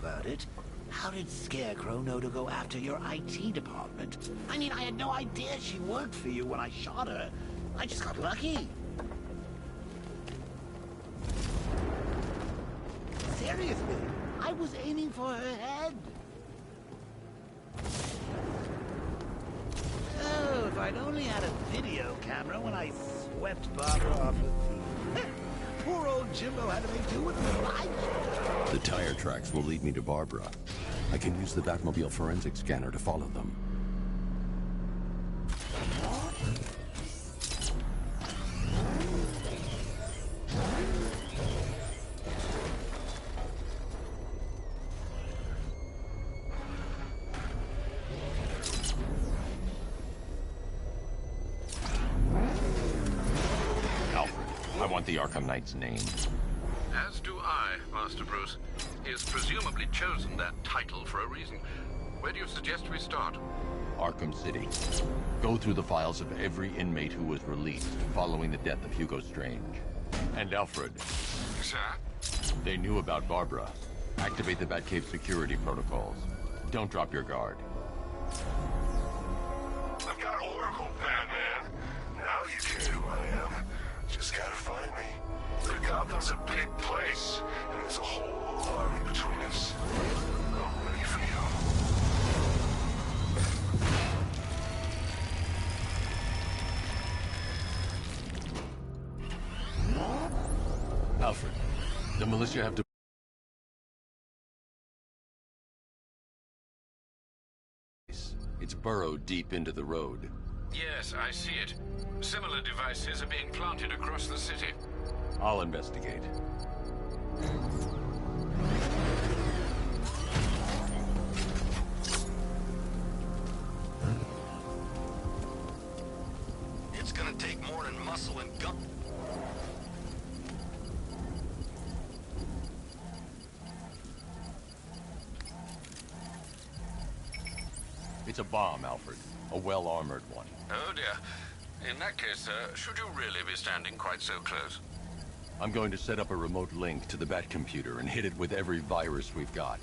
about it. How did Scarecrow know to go after your IT department? I mean, I had no idea she worked for you when I shot her. I just got lucky. Seriously, I was aiming for her head. Oh, if I'd only had a video camera when I swept Barbara off her feet. Poor old Jimbo had to make do with the light. The tire tracks will lead me to Barbara. I can use the Batmobile forensic scanner to follow them. I want the Arkham Knight's name. As do I, Master Bruce. He has presumably chosen that title for a reason. Where do you suggest we start? Arkham City. Go through the files of every inmate who was released following the death of Hugo Strange. And Alfred. Sir? They knew about Barbara. Activate the Batcave security protocols. Don't drop your guard. I've got Oracle, Batman. Now you get who I am. Just gotta find me. Gotham's a big place, and there's a whole army between us. I'm ready for you. Alfred, the militia have to... It's burrowed deep into the road. Yes, I see it. Similar devices are being planted across the city. I'll investigate. It's gonna take more than muscle and gut. It's a bomb, Alfred. A well-armored one. Oh dear. In that case, should you really be standing quite so close? I'm going to set up a remote link to the Batcomputer and hit it with every virus we've got.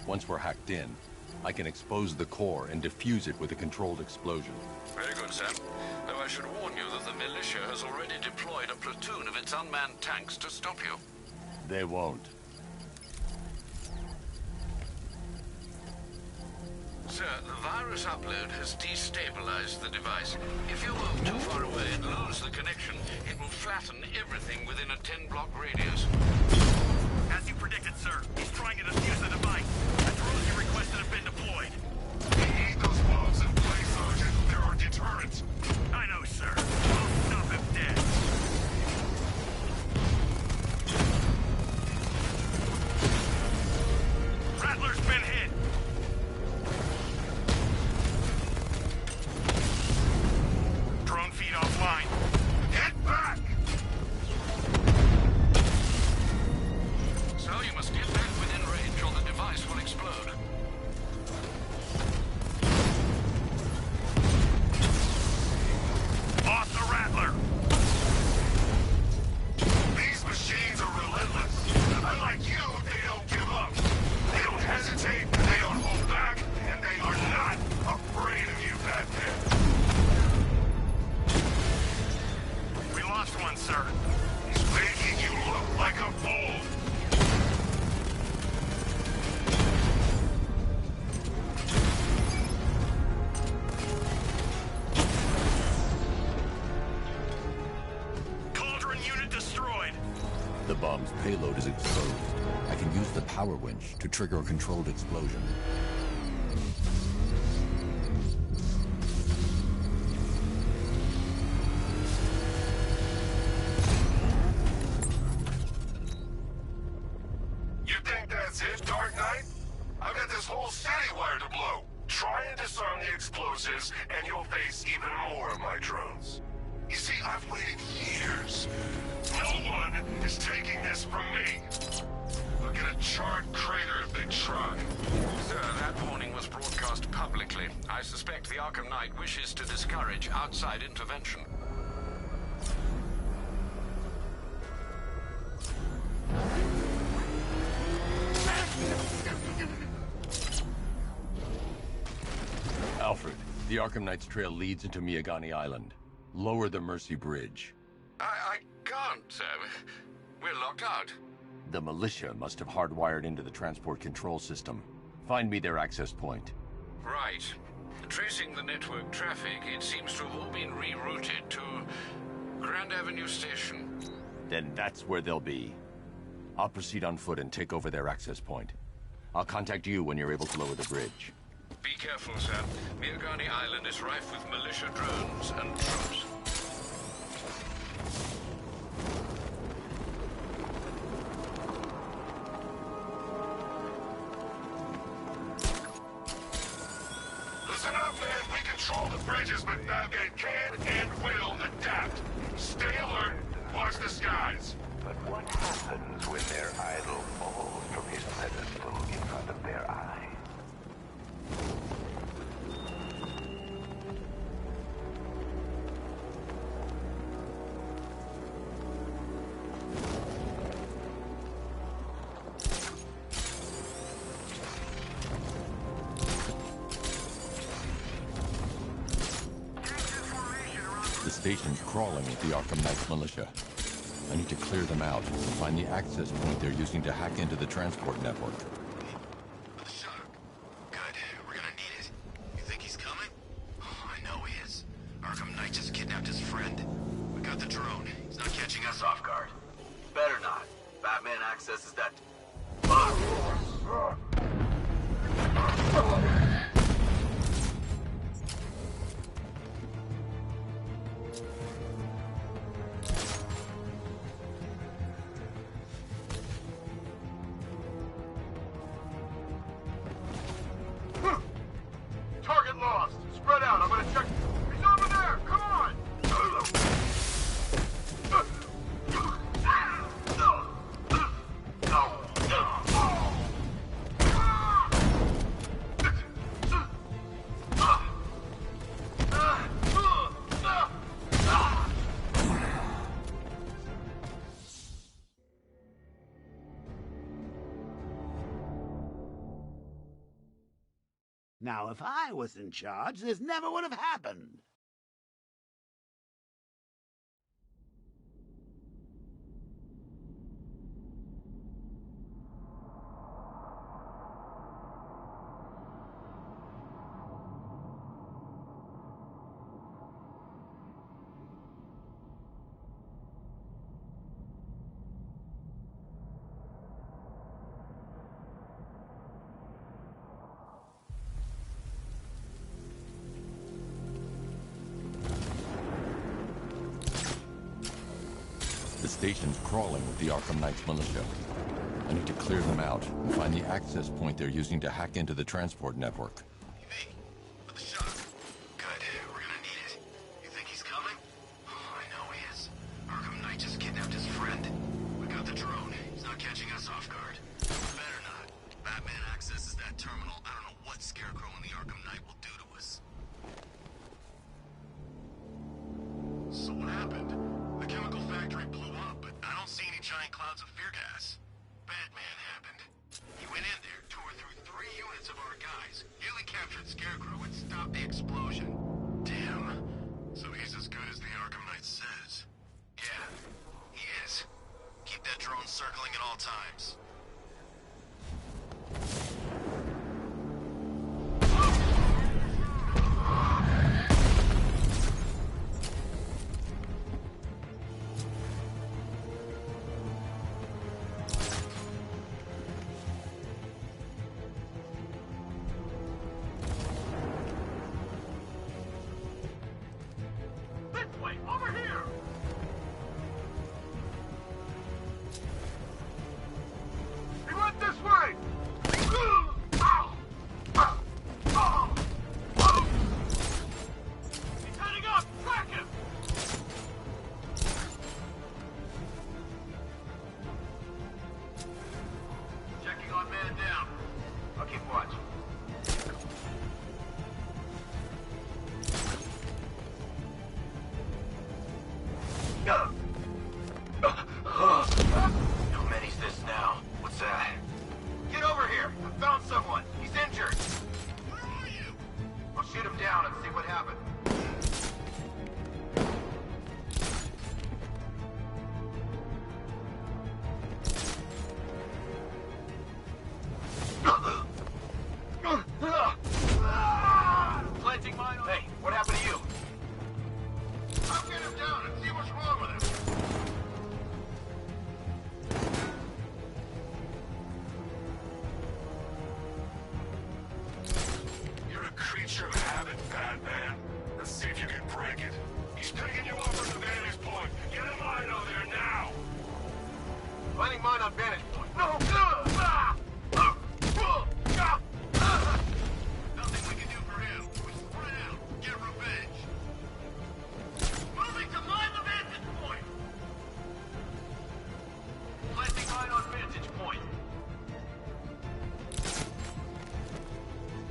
Once we're hacked in, I can expose the core and defuse it with a controlled explosion. Very good, sir. Though I should warn you that the militia has already deployed a platoon of its unmanned tanks to stop you. They won't. Sir, the virus upload has destabilized the device. If you move too far away and lose the connection, it will flatten everything within a 10-block radius. As you predicted, sir, he's trying to defuse the device. The drones you requested have been deployed. We need those bombs in place, Sergeant. There are deterrents. I know, sir. I'll stop him dead. Rattler's been hit. Drone feed offline. Get back! So you must get back within range or the device will explode. Lost the Rattler. These machines are relentless. Unlike you, they don't give up. They don't hesitate, they don't hold back, and they are not afraid of you, Batman. We lost one, sir. He's making you look like a fool. Cauldron unit destroyed. The bomb's payload is exposed. I can use the power winch to trigger a controlled explosion. You think that's it, Dark Knight? I've got this whole city wired to blow. Try and disarm the explosives, and you'll face even more of my drones. You see, I've waited years. No one is taking this from me. Look at a charred crater if they try. Sir, that warning was broadcast publicly. I suspect the Arkham Knight wishes to discourage outside intervention. The Arkham Knight's trail leads into Miagani Island. Lower the Mercy Bridge. I can't, sir. We're locked out. The militia must have hardwired into the transport control system. Find me their access point. Right. Tracing the network traffic, it seems to have all been rerouted to Grand Avenue Station. Then that's where they'll be. I'll proceed on foot and take over their access point. I'll contact you when you're able to lower the bridge. Be careful, sir. Miagani Island is rife with militia drones and troops. Listen up, man. We control the bridges, but Batman can and will adapt. Stay alert. Watch the skies. But what happens when their idol falls from his pedestal in front of their eyes? The station's crawling with the Arkham Knight's militia. I need to clear them out and find the access point they're using to hack into the transport network. The shutter. Good. We're gonna need it. You think he's coming? Oh, I know he is. Arkham Knight just kidnapped his friend. We got the drone. He's not catching us off guard. Better not. Batman accesses that... Target lost. Spread out. I'm gonna check. He's over there. Come on. Now, if I was in charge, this never would have happened. The station's crawling with the Arkham Knight's militia. I need to clear them out and find the access point they're using to hack into the transport network. Hey, with the shutter. Good. We're gonna need it. You think he's coming? Oh, I know he is. Arkham Knight just kidnapped his friend. We got the drone. He's not catching us off guard. Better not. Batman accesses that terminal. I don't know what Scarecrow and the Arkham Knight will do to us. So what happened? The chemical factory blew up, but I don't see any giant clouds of fear gas. Batman happened. He went in there, tore through 3 units of our guys, nearly captured Scarecrow, and stopped the explosion. Damn. So he's as good as the Arkham Knight says. Yeah, he is. Keep that drone circling at all times. Over here! He went this way! He's heading up! Track him! Checking on man down. I'll keep watch. How many's this now? What's that? Get over here! I found someone! He's injured! Where are you? I'll shoot him down and see what Batman. Let's see if you can break it. He's picking you up from the vantage point. Get in line out there now! Finding mine on vantage point. No! Nothing we can do for him. We spread out. Get revenge. Moving to mine the vantage point! Planting mine on vantage point.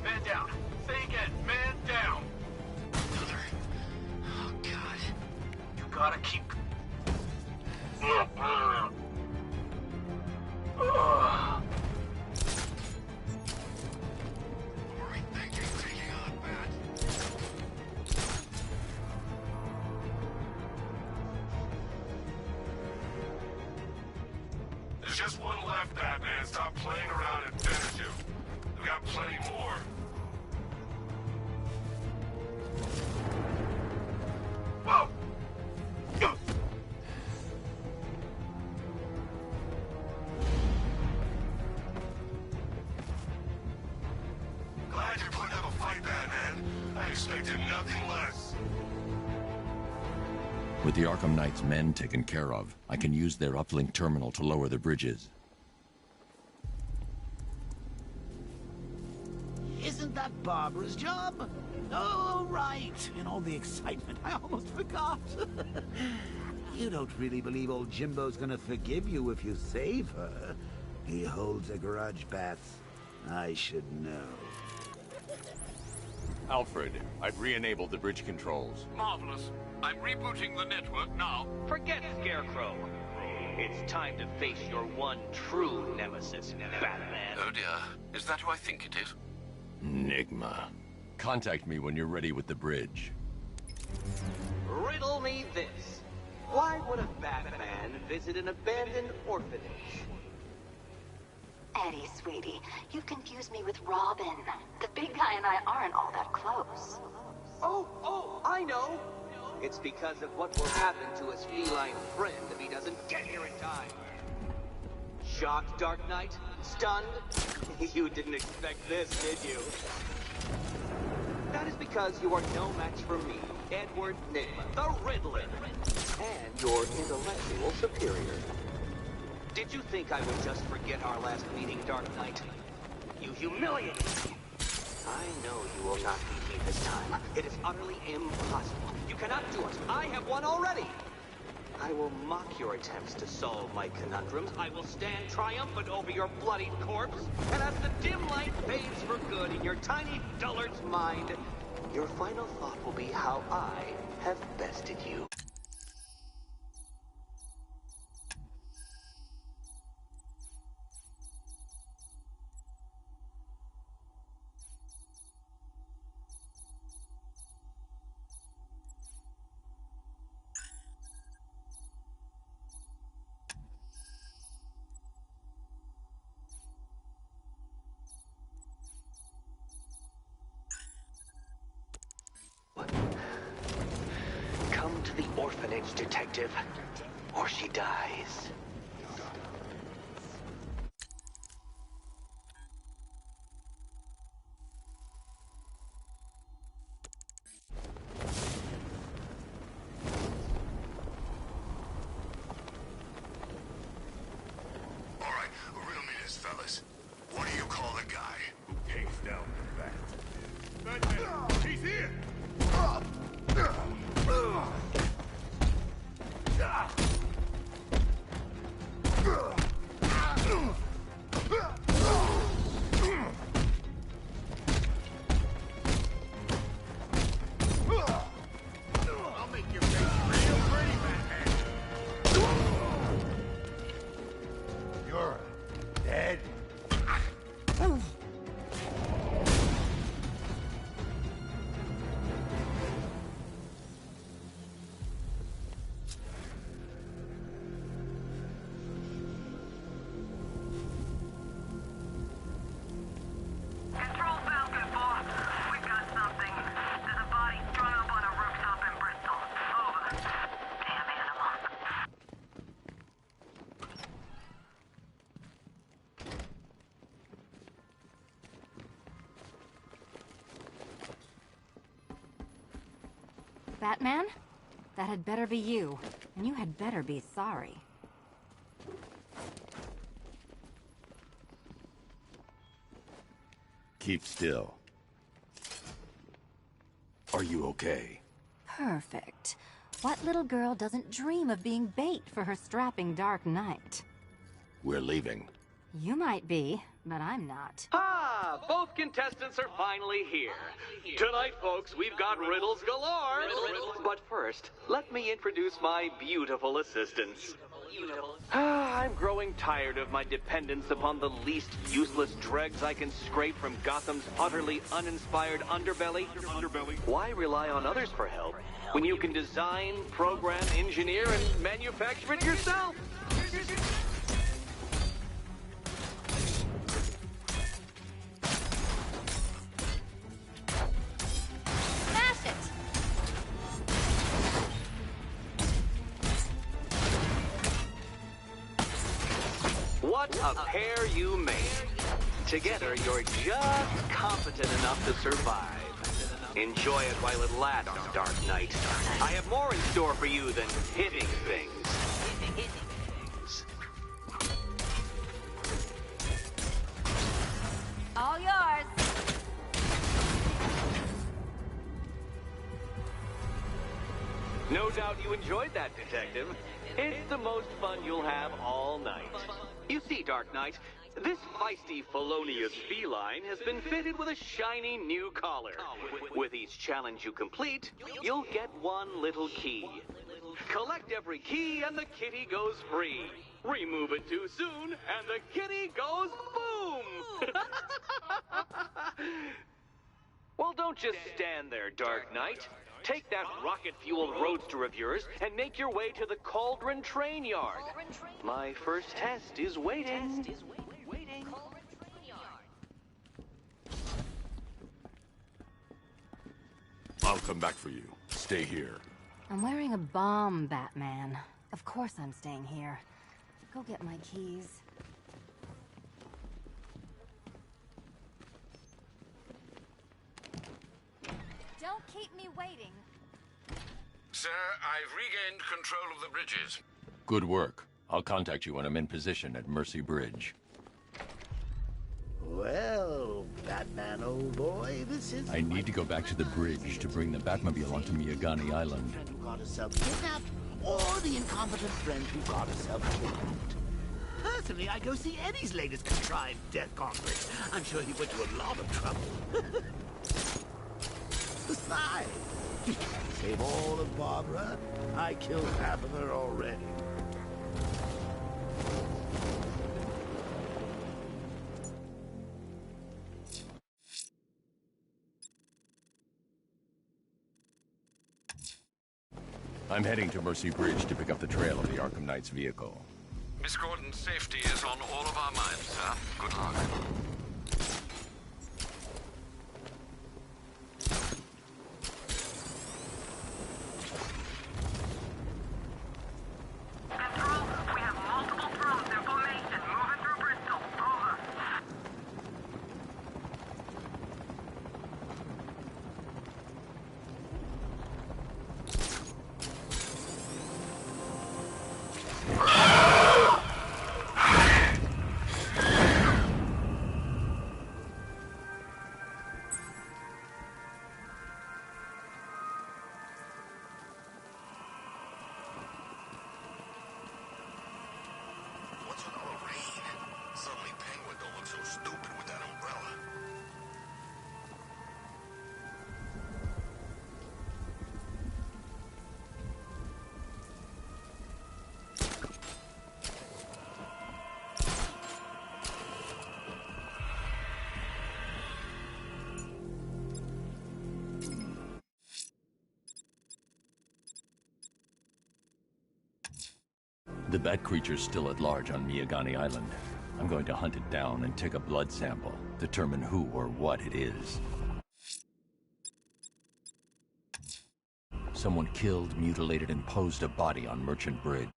Man down. Say again. Man down. Another. Oh, God. You gotta keep... There's just one left, Batman. Stop playing around and finish him. We got plenty more. Whoa! Glad you're putting up a fight, Batman. I expected nothing less. With the Arkham Knight's men taken care of, I can use their uplink terminal to lower the bridges. Isn't that Barbara's job? Oh, right. In all the excitement, I almost forgot. You don't really believe old Jimbo's gonna forgive you if you save her. He holds a grudge, Bats. I should know. Alfred, I've re-enabled the bridge controls. Marvelous. I'm rebooting the network now. Forget Scarecrow. It's time to face your one true nemesis, Batman. Oh dear. Is that who I think it is? Enigma. Contact me when you're ready with the bridge. Riddle me this. Why would a Batman visit an abandoned orphanage? Eddie, sweetie, you've confused me with Robin. The big guy and I aren't all that close. Oh, I know. It's because of what will happen to his feline friend if he doesn't get here in time. Shocked, Dark Knight? Stunned? You didn't expect this, did you? That is because you are no match for me, Edward Nygma, the Riddler, and your intellectual superior. Did you think I would just forget our last meeting, Dark Knight? You humiliated me. I know you will not beat me this time. It is utterly impossible. You cannot do it. I have won already. I will mock your attempts to solve my conundrums. I will stand triumphant over your bloodied corpse. And as the dim light fades for good in your tiny dullard's mind, your final thought will be how I have bested you. Come to the orphanage, detective, or she dies. All right, riddle me this, fellas. What do you call the guy who takes down the bat? Batman, he's here! I'll make your face real pretty, Batman. You're dead. Batman? That had better be you. And you had better be sorry. Keep still. Are you okay? Perfect. What little girl doesn't dream of being bait for her strapping Dark Knight? We're leaving. You might be, but I'm not. Ah, both contestants are finally here. Tonight, folks, we've got riddles galore. But first, let me introduce my beautiful assistants. I'm growing tired of my dependence upon the least useless dregs I can scrape from Gotham's utterly uninspired underbelly. Why rely on others for help when you can design, program, engineer, and manufacture it yourself? Smash it! What a pair you make. Together, you're just competent enough to survive. Enjoy it while it lasts, Dark Knight. I have more in store for you than hitting things. All yours! No doubt you enjoyed that, Detective. It's the most fun you'll have all night. You see, Dark Knight, this feisty, felonious feline has been fitted with a shiny new collar. With each challenge you complete, you'll get one little key. Collect every key and the kitty goes free. Remove it too soon and the kitty goes boom! Well, don't just stand there, Dark Knight. Take that rocket-fueled roadster of yours and make your way to the Cauldron Train Yard. My first test is waiting. I'll come back for you. Stay here. I'm wearing a bomb, Batman. Of course I'm staying here. Go get my keys. Don't keep me waiting. Sir, I've regained control of the bridges. Good work. I'll contact you when I'm in position at Mercy Bridge. Well, Batman, old boy, this is... I need to go back to the bridge to bring the Batmobile onto Miyagani Island. Who got herself kidnapped, or the incompetent friend who got herself kidnapped. Personally, I'd go see Eddie's latest contrived death gauntlet. I'm sure he went to a lot of trouble. Besides, save all of Barbara. I killed half of her already. I'm heading to Mercy Bridge to pick up the trail of the Arkham Knight's vehicle. Miss Gordon's safety is on all of our minds, sir. Good luck. Control, we have multiple drones in formation moving through Bristol. Over. What's with all the rain? Suddenly Penguin don't look so stupid with that umbrella. The bat creature's still at large on Miyagani Island. I'm going to hunt it down and take a blood sample, determine who or what it is. Someone killed, mutilated, and posed a body on Merchant Bridge.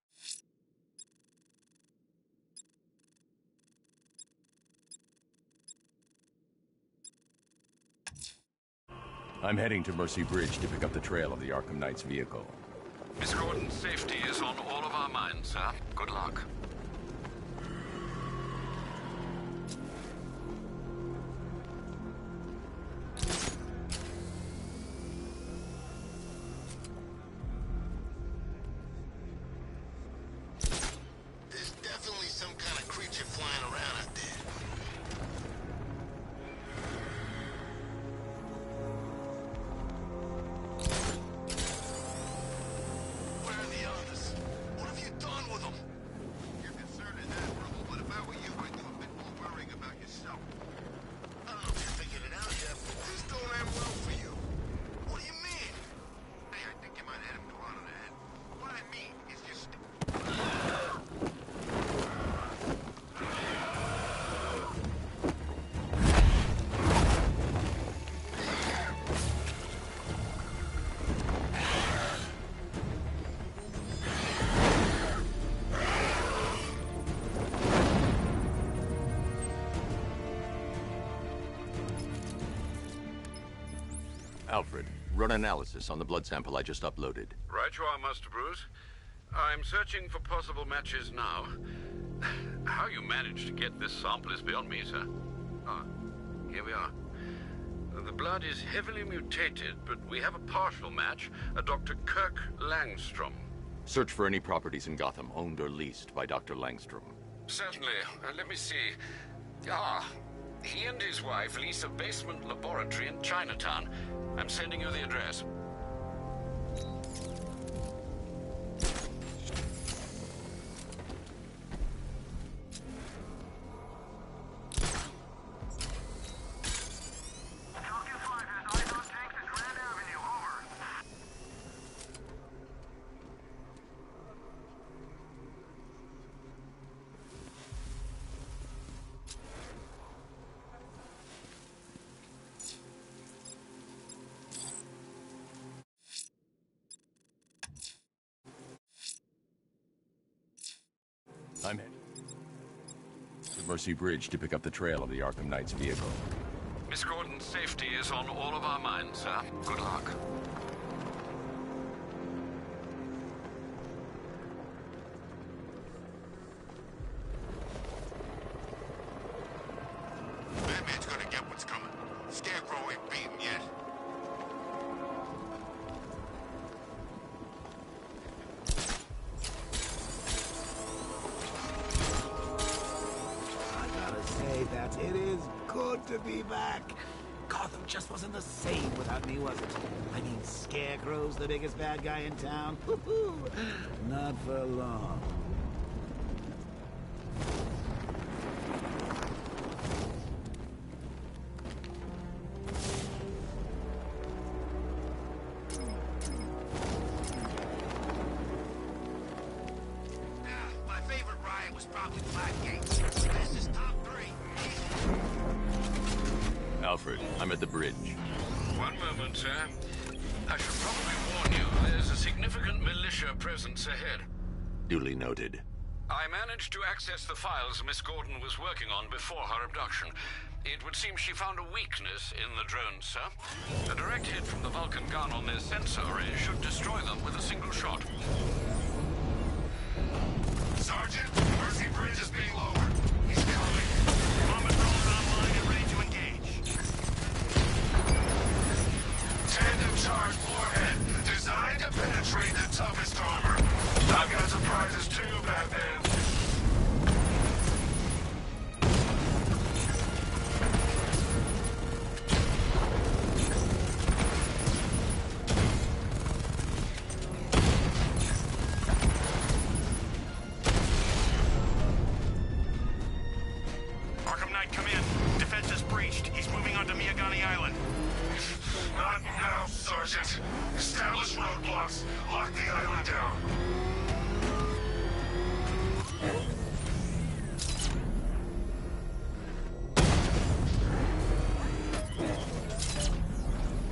I'm heading to Mercy Bridge to pick up the trail of the Arkham Knight's vehicle. Miss Gordon's safety is on all of our minds, sir. Good luck. There's definitely some kind of creature flying around out there. Where are the others? What have you done with them? You're concerned is admirable, but if I were you, I'd do a bit more worrying about yourself. I don't know if you figured it out yet, but this don't end well for you. What do you mean? Hey, I think you might hit him too hard on the head. What I mean is just... Alfred, run analysis on the blood sample I just uploaded. Right you are, Master Bruce. I'm searching for possible matches now. How you managed to get this sample is beyond me, sir. Ah, here we are. The blood is heavily mutated, but we have a partial match, a Dr. Kirk Langstrom. Search for any properties in Gotham owned or leased by Dr. Langstrom. Certainly. Let me see. Ah, he and his wife lease a basement laboratory in Chinatown. I'm sending you the address. Falcon 5 has eyes on tanks at Grand Avenue. Over. I'm heading to Mercy Bridge to pick up the trail of the Arkham Knight's vehicle. Miss Gordon's safety is on all of our minds, sir. Good luck. Batman's gonna get what's coming. Scarecrow ain't beaten yet. I gotta say that it is good to be back. Gotham just wasn't the same without me, was it? I mean, Scarecrow's the biggest bad guy in town. Not for long. My favorite riot was probably Blackgate. This is top 3. Alfred, I'm at the bridge. One moment, sir. I should probably warn you, there's a significant militia presence ahead. Duly noted. I managed to access the files Miss Gordon was working on before her abduction. It would seem she found a weakness in the drones, sir. A direct hit from the Vulcan gun on their sensor array should destroy them with a single shot. Sergeant, Mercy Bridge is being lowered. He's coming. Bomber drones online and ready to engage. Tandem charge warhead, designed to penetrate the toughest armor. I've got surprises too, Batman. Arkham Knight, come in. Defense is breached. He's moving onto Miyagani Island. Not now, Sergeant. Establish roadblocks. Lock the island down.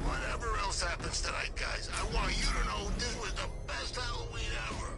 Whatever else happens tonight, guys, I want you to know this was the best Halloween ever.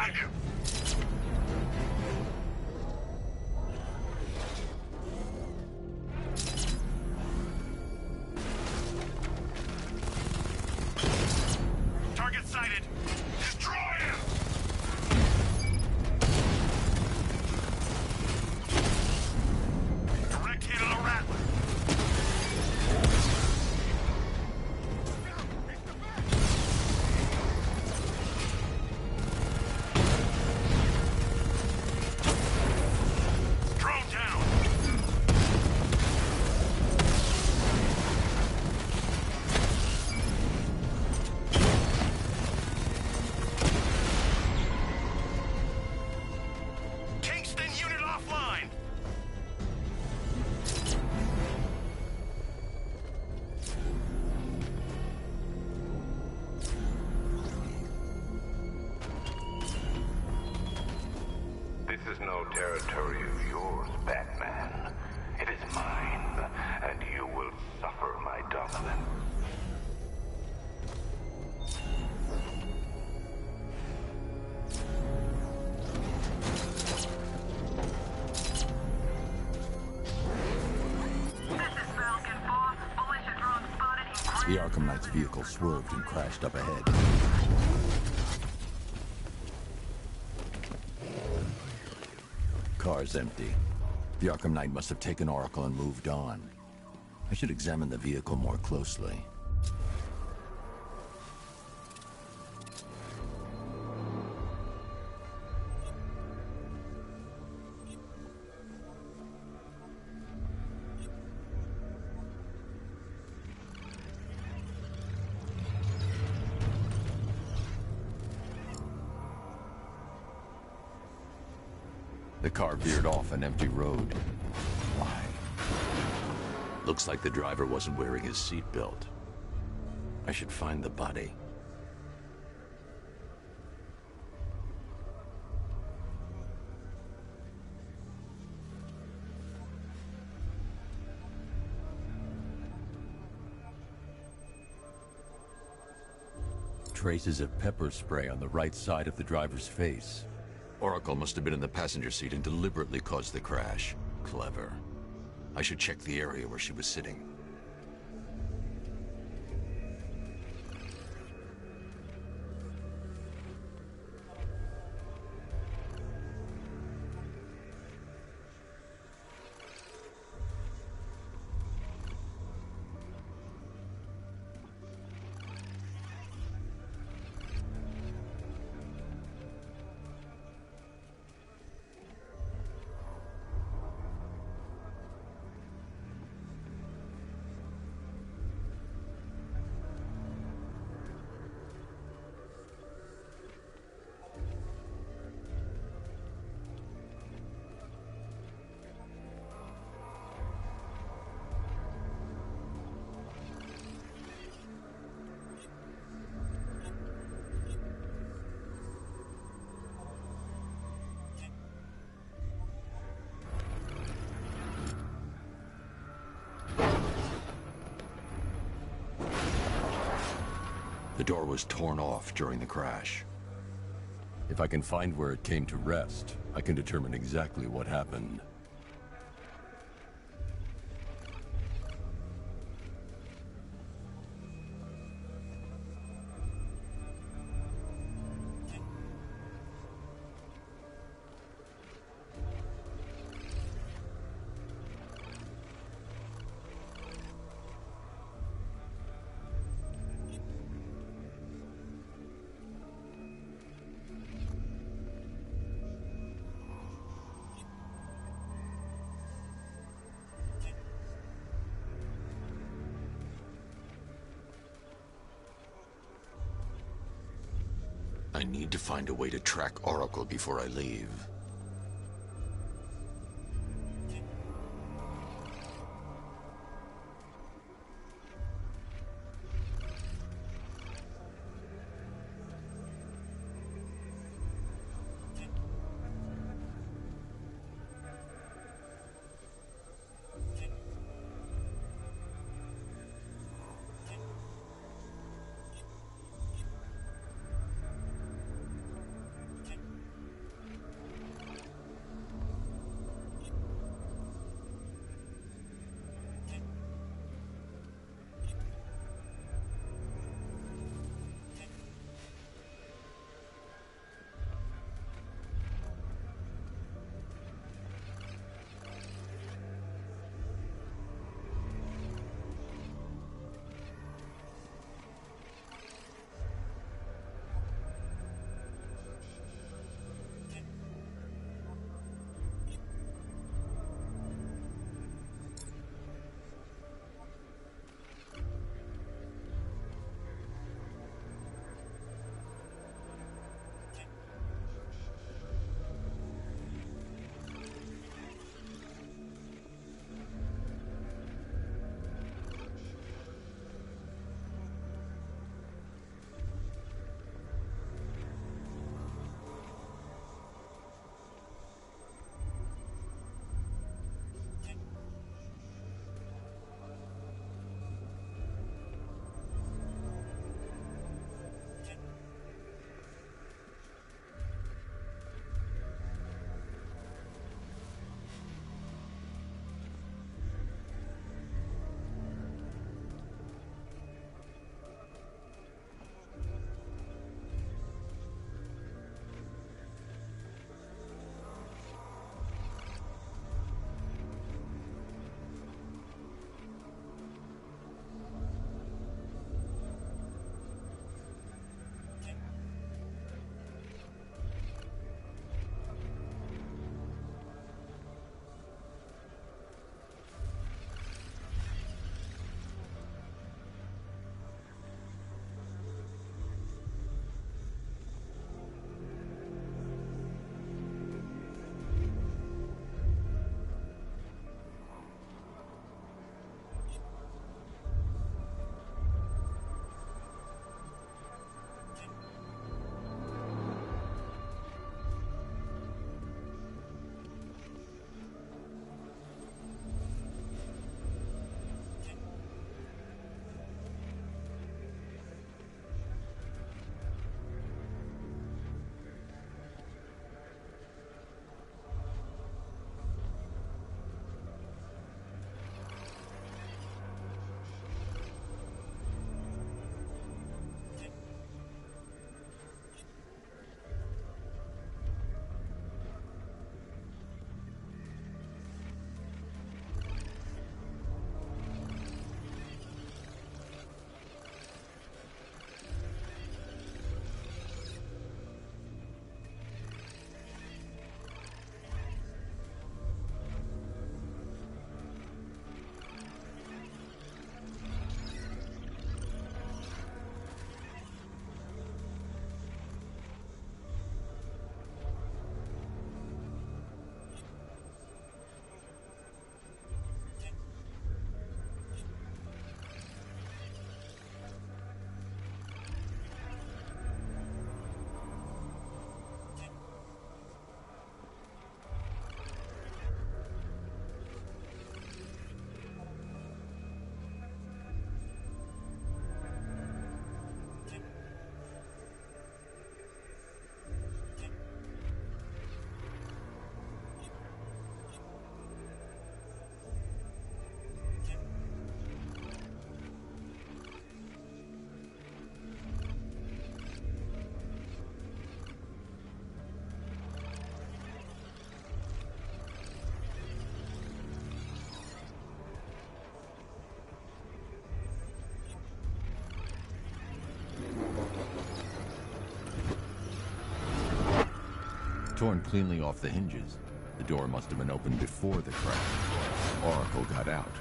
find him! Target sighted. Destroy him! Direct hit on a rattler. Drone down. Kingston unit offline. This is no territory of yours, Batman. It is mine, and you will suffer my dominance. This is Falcon 4. Militia drone spotted in The Arkham Knight's vehicle swerved and crashed up ahead. Car's empty. The Arkham Knight must have taken Oracle and moved on. I should examine the vehicle more closely. The car veered off an empty road. Why? Looks like the driver wasn't wearing his seatbelt. I should find the body. Traces of pepper spray on the right side of the driver's face. Oracle must have been in the passenger seat and deliberately caused the crash. Clever. I should check the area where she was sitting. The door was torn off during the crash. If I can find where it came to rest, I can determine exactly what happened. I need to find a way to track Oracle before I leave. torn cleanly off the hinges. The door must have been opened before the crash. Oracle got out.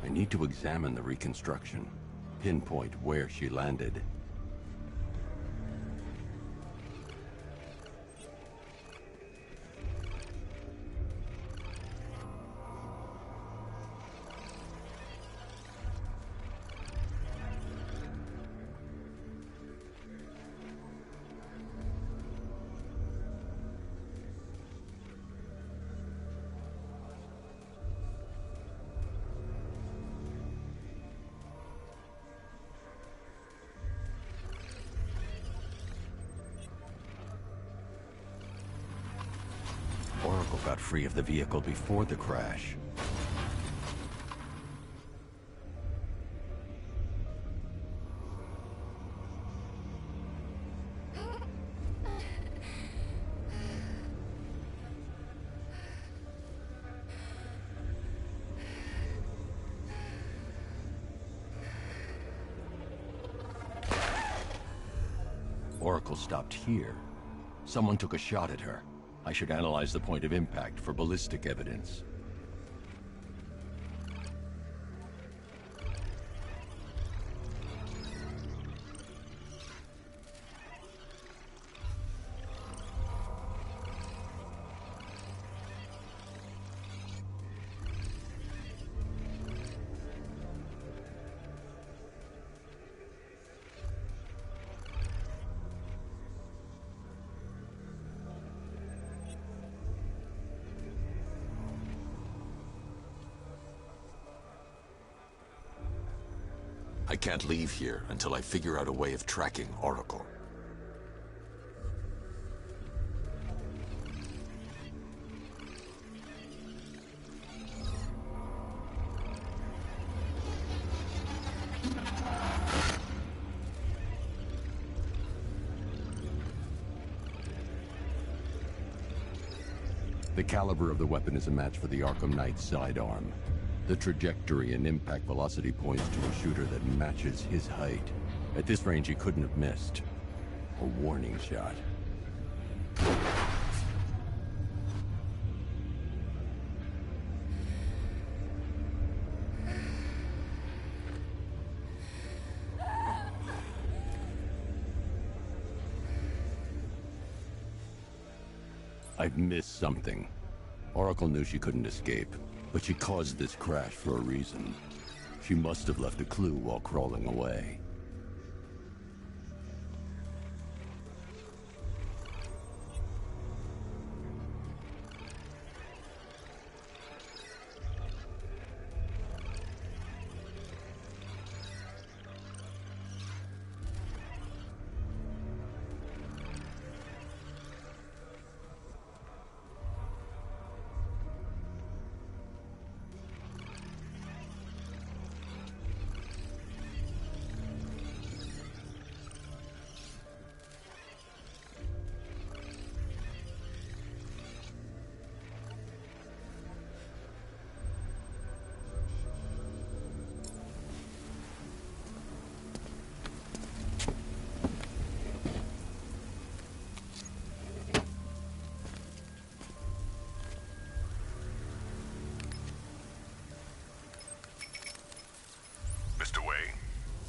I need to examine the reconstruction, pinpoint where she landed. Oracle got free of the vehicle before the crash. Oracle stopped here. Someone took a shot at her. I should analyze the point of impact for ballistic evidence. I can't leave here until I figure out a way of tracking Oracle. The caliber of the weapon is a match for the Arkham Knight's sidearm. The trajectory and impact velocity points to a shooter that matches his height. At this range, he couldn't have missed. A warning shot. I've missed something. Oracle knew she couldn't escape, but she caused this crash for a reason. She must have left a clue while crawling away.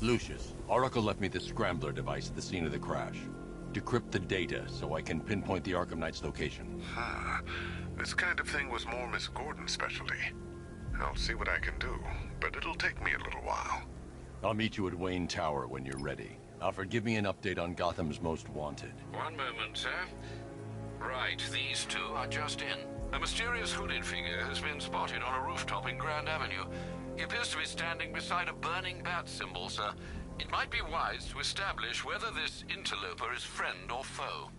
Lucius, Oracle left me the scrambler device at the scene of the crash. Decrypt the data so I can pinpoint the Arkham Knight's location. This kind of thing was more Miss Gordon's specialty. I'll see what I can do, but it'll take me a little while. I'll meet you at Wayne Tower when you're ready. Alfred, give me an update on Gotham's Most Wanted. One moment, sir. Right, these two are just in. A mysterious hooded figure has been spotted on a rooftop in Grand Avenue. He appears to be standing beside a burning bat symbol, sir. It might be wise to establish whether this interloper is friend or foe.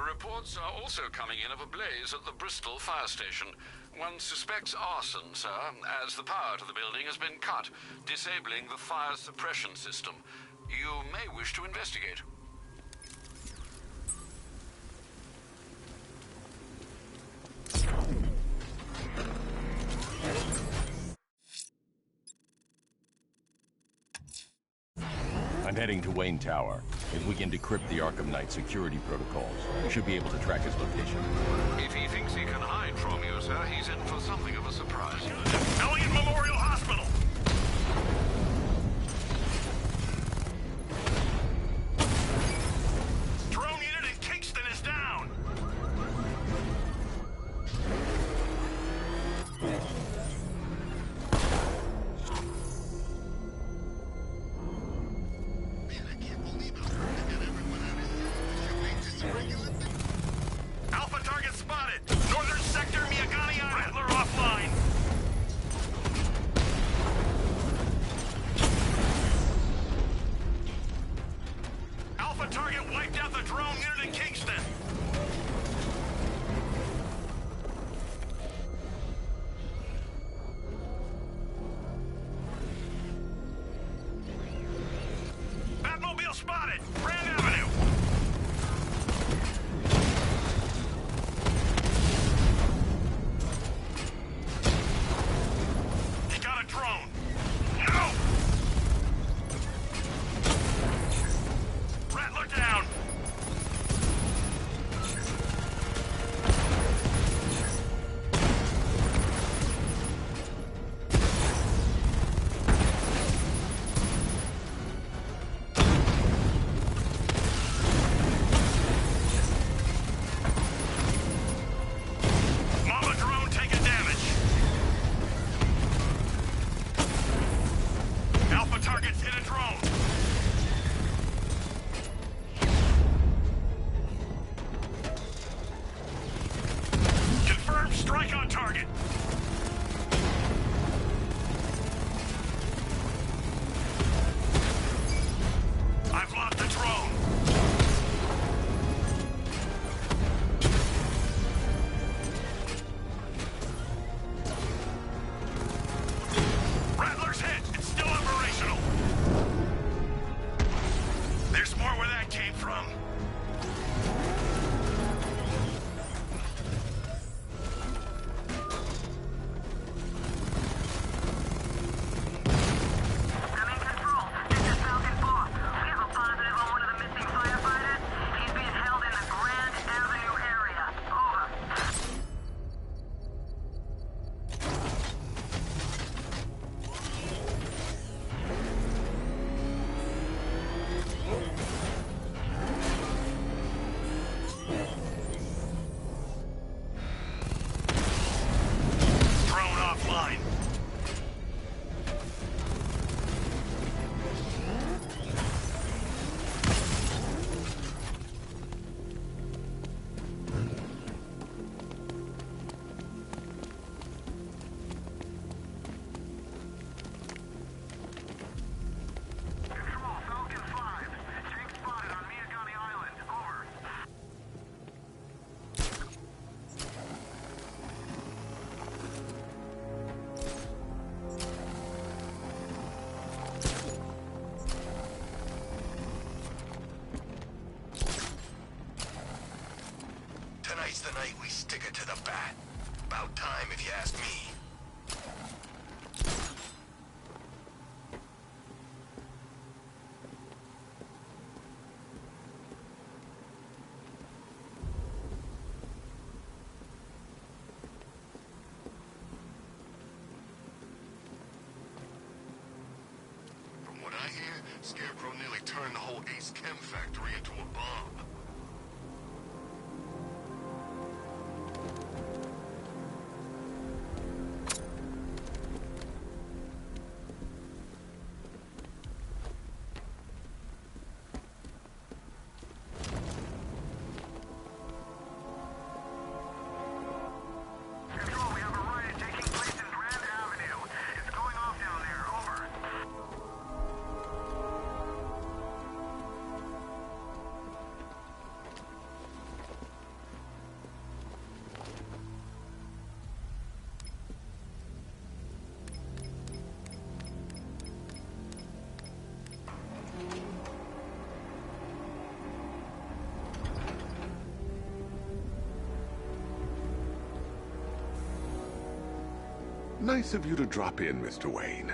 Reports are also coming in of a blaze at the Bristol fire station. One suspects arson, sir, as the power to the building has been cut, disabling the fire suppression system. You may wish to investigate. I'm heading to Wayne Tower. If we can decrypt the Arkham Knight security protocols, we should be able to track his location. If he thinks he can hide from you, sir, he's in for something of a surprise. Elliot Memorial Hospital! Drone unit in Kingston is down! Alpha target spotted! Northern sector, Miyagani Island! Rattler offline! Alpha target wiped out the drone unit in Kingston! Batmobile spotted! Grand Avenue! He got a drone! No! Rattler down! Mama drone taking damage! Alpha targets hit a drone! Confirmed strike on target! I've locked the drone! Rattler's hit! It's still operational! There's more where that came from. I'm in control. This is Falcon 4. We have a positive on one of the missing firefighters. He's being held in the Grand Avenue area. Over. Drone offline. Control, Falcon 5. Jake spotted on Miyagani Island. Over. Tonight's the night we stick it to the bat. About time, if you ask me. From what I hear, Scarecrow nearly turned the whole Ace Chem factory into a bomb. Control, we have a riot taking place in Grand Avenue. It's going off down there. Over. Nice of you to drop in, Mr. Wayne.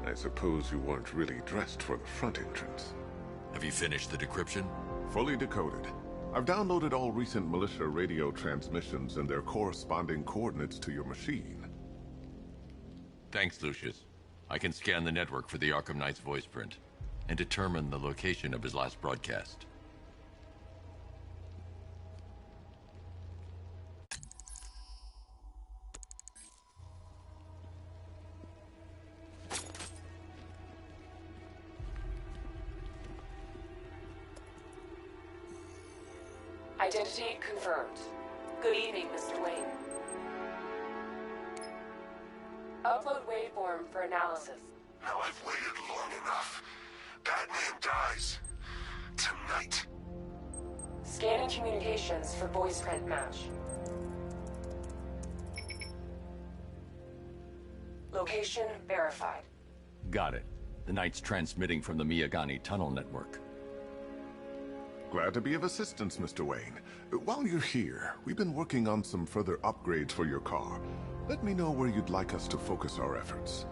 I suppose you weren't really dressed for the front entrance. Have you finished the decryption? Fully decoded. I've downloaded all recent militia radio transmissions and their corresponding coordinates to your machine. Thanks, Lucius. I can scan the network for the Arkham Knight's voice print and determine the location of his last broadcast. Identity confirmed. Good evening, Mr. Wayne. Upload waveform for analysis. Now I've waited long enough. Batman dies. Tonight. Scanning communications for voice print match. Location verified. Got it. The Knight's transmitting from the Miyagani tunnel network. Glad to be of assistance, Mr. Wayne. While you're here, we've been working on some further upgrades for your car. Let me know where you'd like us to focus our efforts.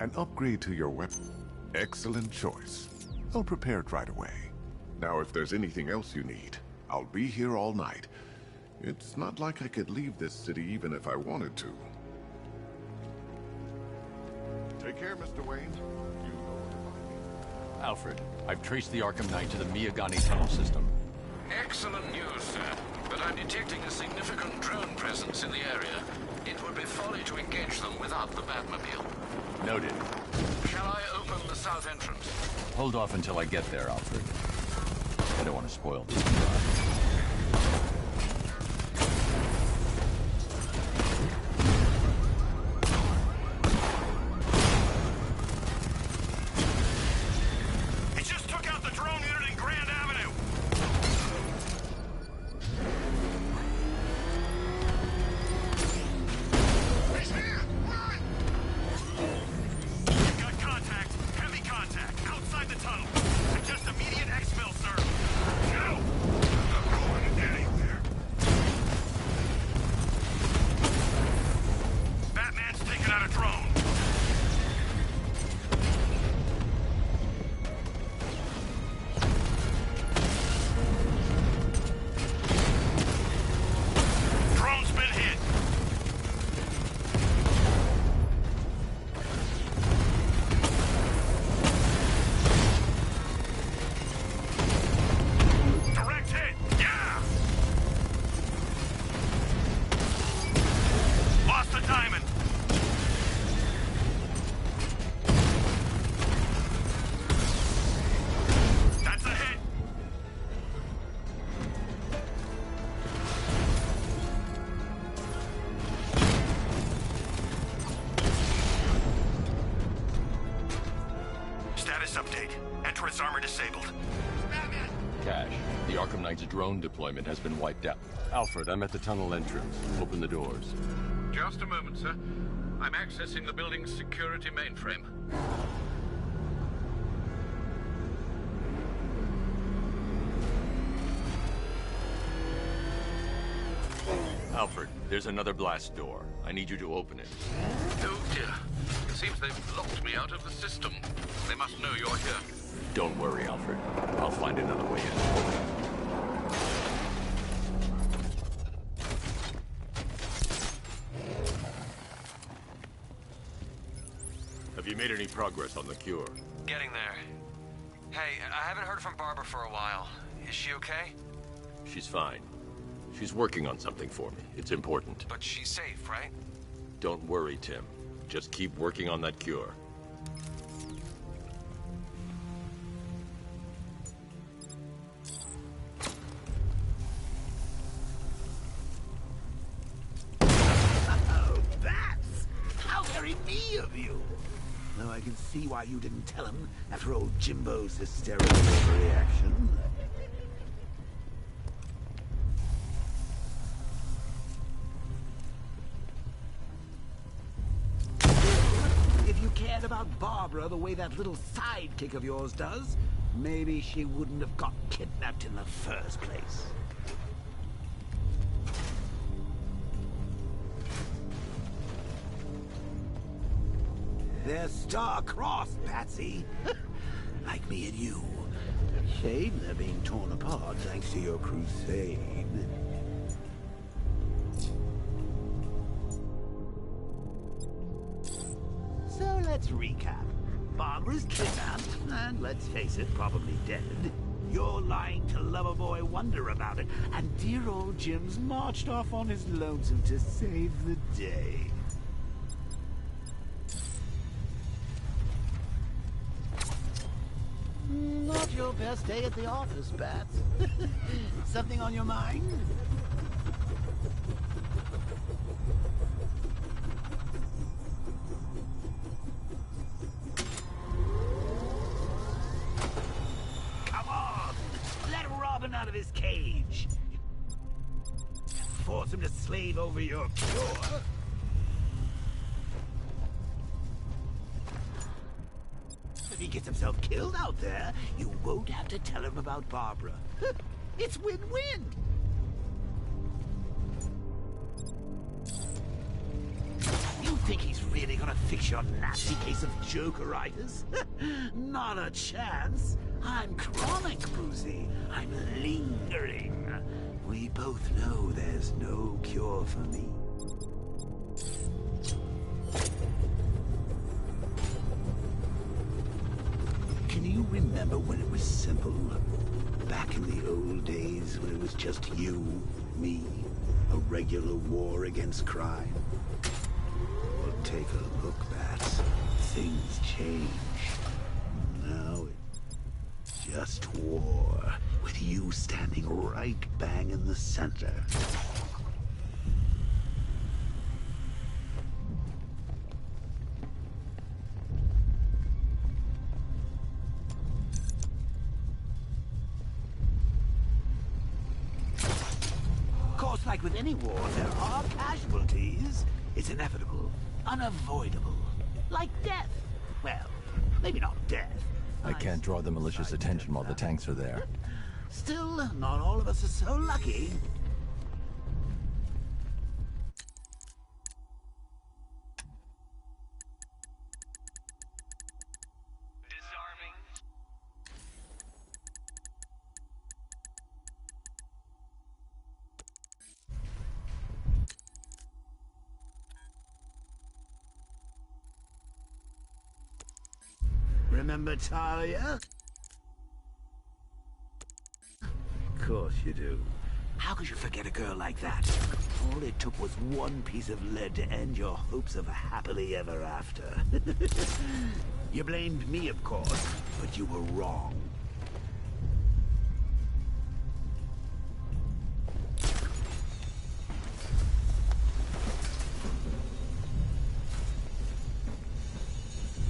An upgrade to your weapon. Excellent choice. I'll prepare it right away. Now, if there's anything else you need, I'll be here all night. It's not like I could leave this city even if I wanted to. Take care, Mr. Wayne. You know where to find me. Alfred, I've traced the Arkham Knight to the Miyagani tunnel system. Excellent news, sir. But I'm detecting a significant drone presence in the area. It would be folly to engage them without the Batmobile. Noted. Shall I open the south entrance? Hold off until I get there, Alfred. I don't want to spoil this surprise. He just took out the drone unit in Grand Avenue! He's here! Run! We've got contact. Heavy contact. Outside the tunnel. Suggest immediate exfil, sir. No! I'm not going anywhere. Batman's taken out a drone. Drone's been hit. Direct hit. Yeah! Lost the diamond. That's a hit. Status update. Entrance armor disabled. Batman! Cash, the Arkham Knight's drone deployment has been wiped out. Alfred, I'm at the tunnel entrance. Open the doors. Just a moment, sir. I'm accessing the building's security mainframe. Alfred, there's another blast door. I need you to open it. Oh dear. It seems they've locked me out of the system. They must know you're here. Don't worry, Alfred. I'll find another way in. Have you made any progress on the cure? Getting there. Hey, I haven't heard from Barbara for a while. Is she okay? She's fine. She's working on something for me. It's important. But she's safe, right? Don't worry, Tim. Just keep working on that cure. Oh, that's how very me of you. Though I can see why you didn't tell him after old Jimbo's hysterical overreaction. If you cared about Barbara the way that little sidekick of yours does, maybe she wouldn't have got kidnapped in the first place. They're star-crossed, Patsy. Like me and you. Shame they're being torn apart thanks to your crusade. So let's recap. Barbara's kidnapped, and let's face it, probably dead. You're lying to Loverboy Wonder about it, and dear old Jim's marched off on his lonesome to save the day. Not your best day at the office, Bats. Something on your mind? Come on! Let Robin out of his cage! Force him to slave over your cure? If he gets himself killed out there, you won't have to tell him about Barbara. It's win-win! You think he's really gonna fix your nasty case of Jokeritis? Not a chance. I'm chronic, Brucey. I'm lingering. We both know there's no cure for me. Can you remember when it was simple? Back in the old days when it was just you, me, a regular war against crime? Well, take a look, Bats. Things change. Now it's just war, with you standing right bang in the center. Like with any war, there are casualties. It's inevitable, unavoidable. Like death. Well, maybe not death. I can't draw the malicious attention while the tanks are there. Still, not all of us are so lucky. Remember Talia? Of course you do. How could you forget a girl like that? All it took was one piece of lead to end your hopes of a happily ever after. You blamed me, of course, but you were wrong.